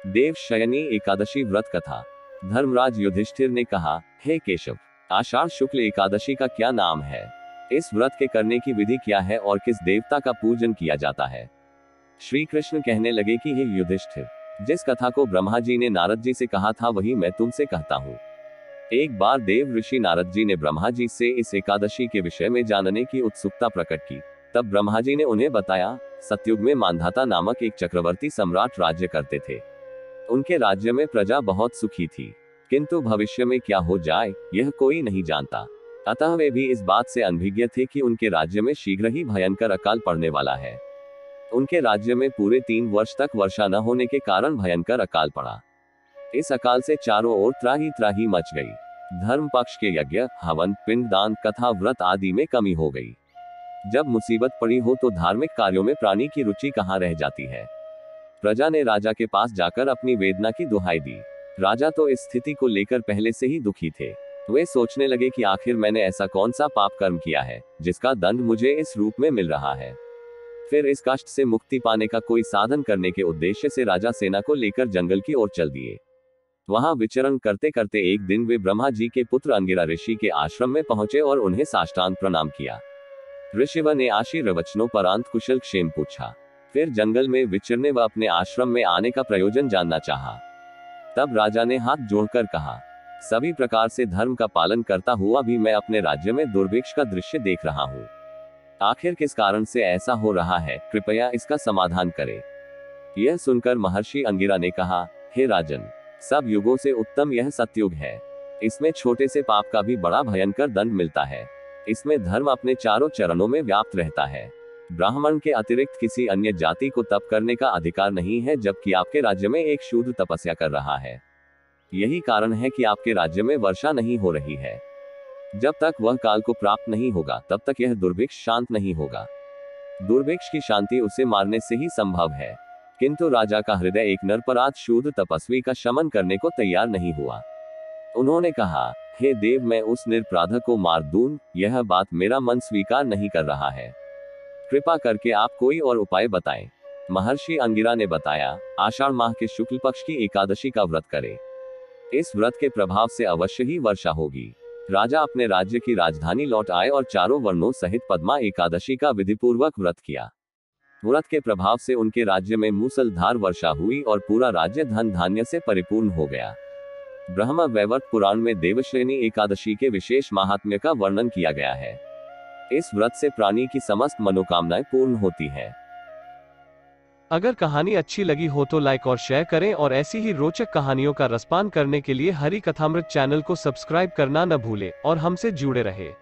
देवशयनी एकादशी व्रत कथा। धर्मराज युधिष्ठिर ने कहा, हे केशव, आषाढ़ शुक्ल एकादशी का क्या नाम है? इस व्रत के करने की विधि क्या है और किस देवता का पूजन किया जाता है? श्री कृष्ण कहने लगे कि हे युधिष्ठिर, जिस कथा को ब्रह्मा जी ने नारद जी से कहा था वही मैं तुमसे कहता हूँ। एक बार देव ऋषि नारद जी ने ब्रह्मा जी से इस एकादशी के विषय में जानने की उत्सुकता प्रकट की। तब ब्रह्मा जी ने उन्हें बताया, सतयुग में मांधाता नामक एक चक्रवर्ती सम्राट राज्य करते थे। उनके राज्य में प्रजा बहुत सुखी थी, किंतु भविष्य में क्या हो जाए यह कोई नहीं जानता। अतः वे भी इस बात से अनभिज्ञ थे कि उनके राज्य में शीघ्र ही भयंकर अकाल पड़ने वाला है। उनके राज्य में पूरे 3 वर्ष तक वर्षा न होने के कारण भयंकर अकाल पड़ा। इस अकाल से चारों ओर त्राही त्राही मच गई। धर्म पक्ष के यज्ञ, हवन, पिंडदान, कथा, व्रत आदि में कमी हो गई। जब मुसीबत पड़ी हो तो धार्मिक कार्यों में प्राणी की रुचि कहाँ रह जाती है। प्रजा ने राजा के पास जाकर अपनी वेदना की दुहाई दी। राजा तो इस स्थिति को लेकर पहले से ही दुखी थे। वे सोचने लगे कि आखिर मैंने ऐसा कौन सा पाप कर्म किया है जिसका दंड मुझे इस रूप में मिल रहा है। फिर इस कष्ट से मुक्ति पाने का कोई साधन करने के उद्देश्य से राजा सेना को लेकर जंगल की ओर चल दिए। वहां विचरण करते करते एक दिन वे ब्रह्मा जी के पुत्र अंगिरा ऋषि के आश्रम में पहुंचे और उन्हें साष्टांग प्रणाम किया। ऋषिवर ने आशीर्वचनों परांत कुशल क्षेम पूछा। फिर जंगल में विचरने व अपने आश्रम में आने का प्रयोजन जानना चाहा। तब राजा ने हाथ जोड़कर कहा, सभी प्रकार से धर्म का पालन करता हुआ भी मैं अपने राज्य में दुर्भिक्ष का दृश्य देख रहा हूँ। आखिर किस कारण से ऐसा हो रहा है, कृपया इसका समाधान करें। यह सुनकर महर्षि अंगिरा ने कहा, हे राजन, सब युगों से उत्तम यह सतयुग है। इसमें छोटे से पाप का भी बड़ा भयंकर दंड मिलता है। इसमें धर्म अपने चारों चरणों में व्याप्त रहता है। ब्राह्मण के अतिरिक्त किसी अन्य जाति को तप करने का अधिकार नहीं है, जबकि आपके राज्य में एक शूद्र तपस्या कर रहा है। यही कारण है कि आपके राज्य में वर्षा नहीं हो रही है। जब तक वह काल को प्राप्त नहीं होगा तब तक यह दुर्भिक्ष शांत नहीं होगा। दुर्भिक्ष की शांति उसे मारने से ही संभव है, किंतु राजा का हृदय एक निरपराध शूद्र तपस्वी का शमन करने को तैयार नहीं हुआ। उन्होंने कहा, हे देव, मैं उस निरपराध को मार दूं, यह बात मेरा मन स्वीकार नहीं कर रहा है। कृपा करके आप कोई और उपाय बताएं। महर्षि अंगिरा ने बताया, आषाढ़ माह के शुक्ल पक्ष की एकादशी का व्रत करें। इस व्रत के प्रभाव से अवश्य ही वर्षा होगी। राजा अपने राज्य की राजधानी लौट आए और चारों वर्णों सहित पद्मा एकादशी का विधिपूर्वक व्रत किया। व्रत के प्रभाव से उनके राज्य में मूसलधार वर्षा हुई और पूरा राज्य धन धान्य से परिपूर्ण हो गया। ब्रह्म वैवर्त पुराण में देवशयनी एकादशी के विशेष महात्म्य का वर्णन किया गया है। इस व्रत से प्राणी की समस्त मनोकामनाएं पूर्ण होती है। अगर कहानी अच्छी लगी हो तो लाइक और शेयर करें और ऐसी ही रोचक कहानियों का रसपान करने के लिए हरि कथामृत चैनल को सब्सक्राइब करना न भूलें और हमसे जुड़े रहें।